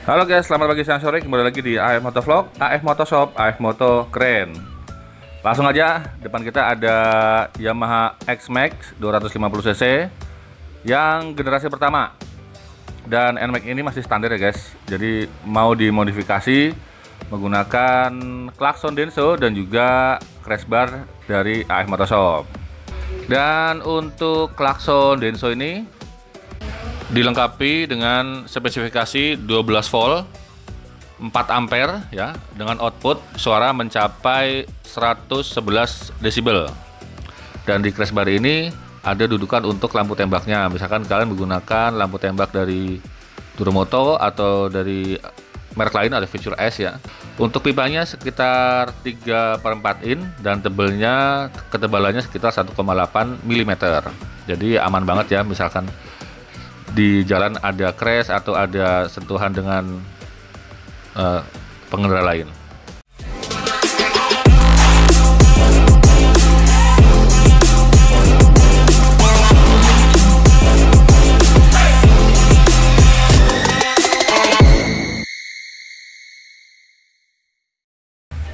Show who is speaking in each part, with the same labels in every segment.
Speaker 1: Halo guys, selamat pagi, siang, sore. Kembali lagi di AF Moto Vlog, AF Moto Shop, AF Moto Keren. Langsung aja, depan kita ada Yamaha X-Max 250cc yang generasi pertama. Dan NMAX ini masih standar ya guys. Jadi mau dimodifikasi menggunakan klakson Denso dan juga crash bar dari AF Moto Shop. Dan untuk klakson Denso ini dilengkapi dengan spesifikasi 12 volt 4 ampere ya, dengan output suara mencapai 111 desibel. Dan di crash bar ini ada dudukan untuk lampu tembaknya. Misalkan kalian menggunakan lampu tembak dari Duromoto atau dari merek lain, ada Future S ya. Untuk pipanya sekitar 3/4 in dan ketebalannya sekitar 1,8 mm. Jadi aman banget ya, misalkan di jalan ada crash atau ada sentuhan dengan pengendara lain.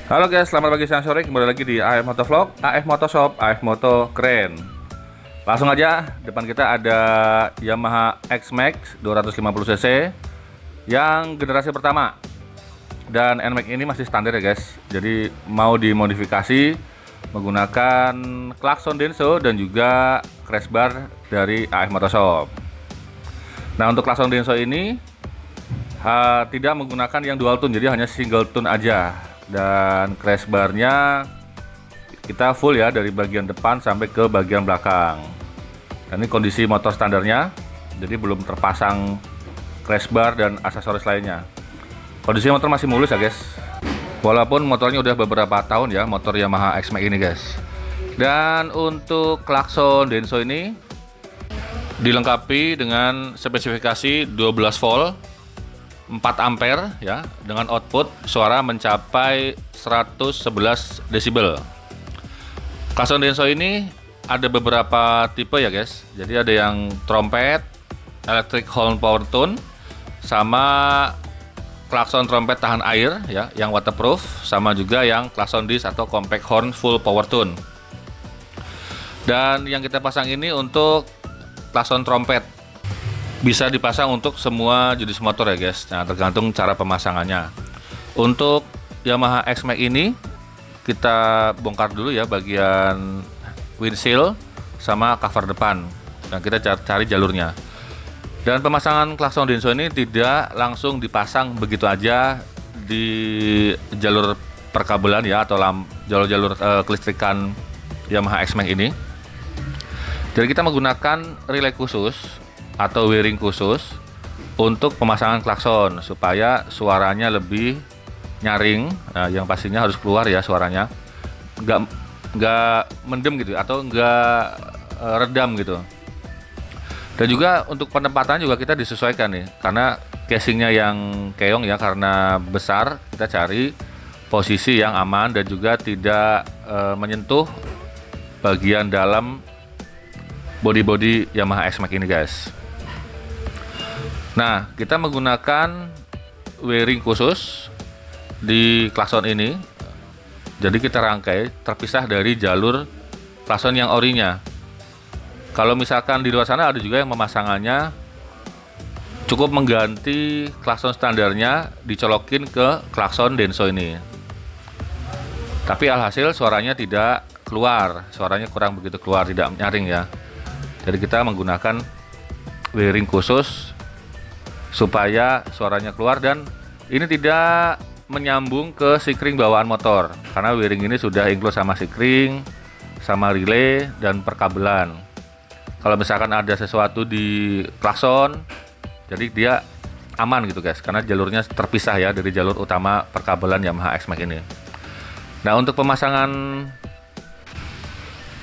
Speaker 1: Halo guys, selamat pagi, siang, sore. Kembali lagi di AF Moto Vlog, AF Moto Shop, AF Moto Keren. Langsung aja, depan kita ada Yamaha X-Max 250cc yang generasi pertama. Dan NMAX ini masih standar ya guys. Jadi mau dimodifikasi menggunakan klakson Denso dan juga crash bar dari AF Moto Shop. Nah, untuk klakson Denso ini tidak menggunakan yang dual tune, jadi hanya single tune aja. Dan crash barnya kita full ya, dari bagian depan sampai ke bagian belakang. Dan ini kondisi motor standarnya, jadi belum terpasang crash bar dan aksesoris lainnya. Kondisi motor masih mulus ya guys, walaupun motornya udah beberapa tahun ya, motor Yamaha X-Max ini guys. Dan untuk klakson Denso ini dilengkapi dengan spesifikasi 12 volt 4 ampere ya, dengan output suara mencapai 111 desibel. Klakson Denso ini ada beberapa tipe ya guys. Jadi ada yang trompet, electric horn power tone, sama klakson trompet tahan air ya, yang waterproof, sama juga yang klakson disc atau compact horn full power tone. Dan yang kita pasang ini untuk klakson trompet, bisa dipasang untuk semua jenis motor ya guys. Nah, tergantung cara pemasangannya. Untuk Yamaha X-Max ini kita bongkar dulu ya bagian windshield sama cover depan, dan kita cari jalurnya. Dan pemasangan klakson Denso ini tidak langsung dipasang begitu aja di jalur perkabelan ya, atau jalur-jalur kelistrikan Yamaha X-Max ini. Jadi kita menggunakan relay khusus atau wiring khusus untuk pemasangan klakson supaya suaranya lebih nyaring. Nah, yang pastinya harus keluar ya suaranya, nggak mendem gitu atau nggak redam gitu. Dan juga untuk penempatan juga kita disesuaikan nih, karena casingnya yang keong ya, karena besar, kita cari posisi yang aman dan juga tidak menyentuh bagian dalam body Yamaha X-Max ini guys. Nah, kita menggunakan wiring khusus di klakson ini. Jadi kita rangkai terpisah dari jalur klakson yang orinya. Kalau misalkan di luar sana ada juga yang pemasangannya cukup mengganti klakson standarnya, dicolokin ke klakson Denso ini. Tapi alhasil suaranya tidak keluar, suaranya kurang begitu keluar, tidak nyaring ya. Jadi kita menggunakan wiring khusus supaya suaranya keluar, dan ini tidak menyambung ke sikring bawaan motor, karena wiring ini sudah include sama sikring, sama relay dan perkabelan. Kalau misalkan ada sesuatu di klakson, jadi dia aman gitu guys, karena jalurnya terpisah ya dari jalur utama perkabelan Yamaha X-Max ini. Nah, untuk pemasangan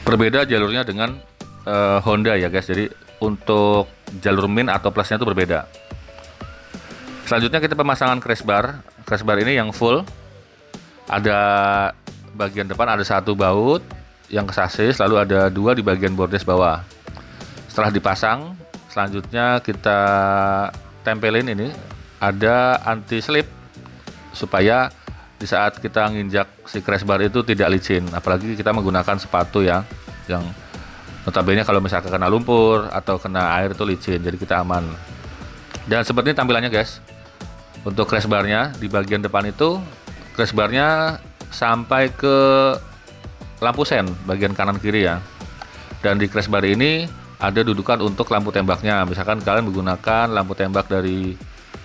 Speaker 1: berbeda jalurnya dengan Honda ya guys. Jadi untuk jalur min atau plusnya itu berbeda. Selanjutnya kita pemasangan crash bar. Crash bar ini yang full, ada bagian depan ada satu baut yang ke sasis, lalu ada dua di bagian bordes bawah. Setelah dipasang, selanjutnya kita tempelin ini
Speaker 2: ada anti slip supaya di saat kita nginjak si crash bar itu tidak licin, apalagi kita menggunakan sepatu yang notabene kalau misalkan kena lumpur atau kena air itu licin, jadi kita aman. Dan seperti ini tampilannya guys. Untuk crash barnya di bagian depan itu crash barnya sampai ke lampu sen bagian kanan kiri ya. Dan di crash bar ini ada dudukan untuk lampu tembaknya. Misalkan kalian menggunakan lampu tembak dari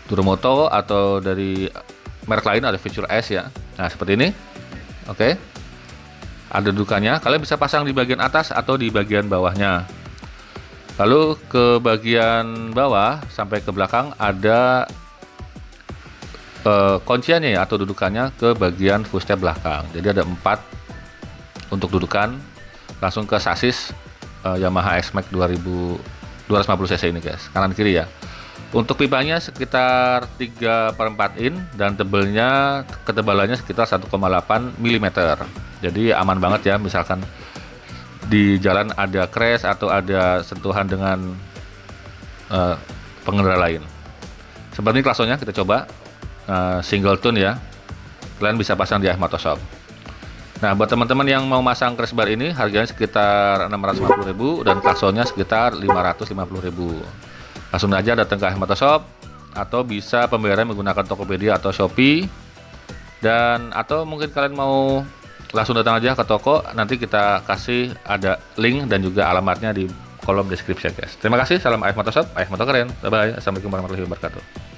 Speaker 2: Duromoto atau dari merek lain, ada Future S ya. Nah seperti ini. Oke. Ada dudukannya. Kalian bisa pasang di bagian atas atau di bagian bawahnya. Lalu ke bagian bawah sampai ke belakang ada kunciannya ya, atau dudukannya ke bagian footstep belakang. Jadi ada 4 untuk dudukan, langsung ke sasis Yamaha X-Max 250 cc ini guys, kanan kiri ya. Untuk pipanya sekitar 3/4 in dan ketebalannya sekitar 1,8 mm. Jadi aman banget ya, misalkan di jalan ada crash atau ada sentuhan dengan pengendara lain. Seperti ini klaksonnya, kita coba. Single tune ya, kalian bisa pasang di AF Motoshop. Nah buat teman-teman yang mau masang crash bar ini harganya sekitar 650.000 dan klaksonnya sekitar 550.000. Langsung aja datang ke AF Motoshop atau bisa pembayaran menggunakan Tokopedia atau Shopee, dan atau mungkin kalian mau langsung datang aja ke toko, nanti kita kasih ada link dan juga alamatnya di kolom deskripsi guys. Terima kasih, salam AF Motoshop, AF Moto Keren, bye bye, assalamualaikum warahmatullahi wabarakatuh.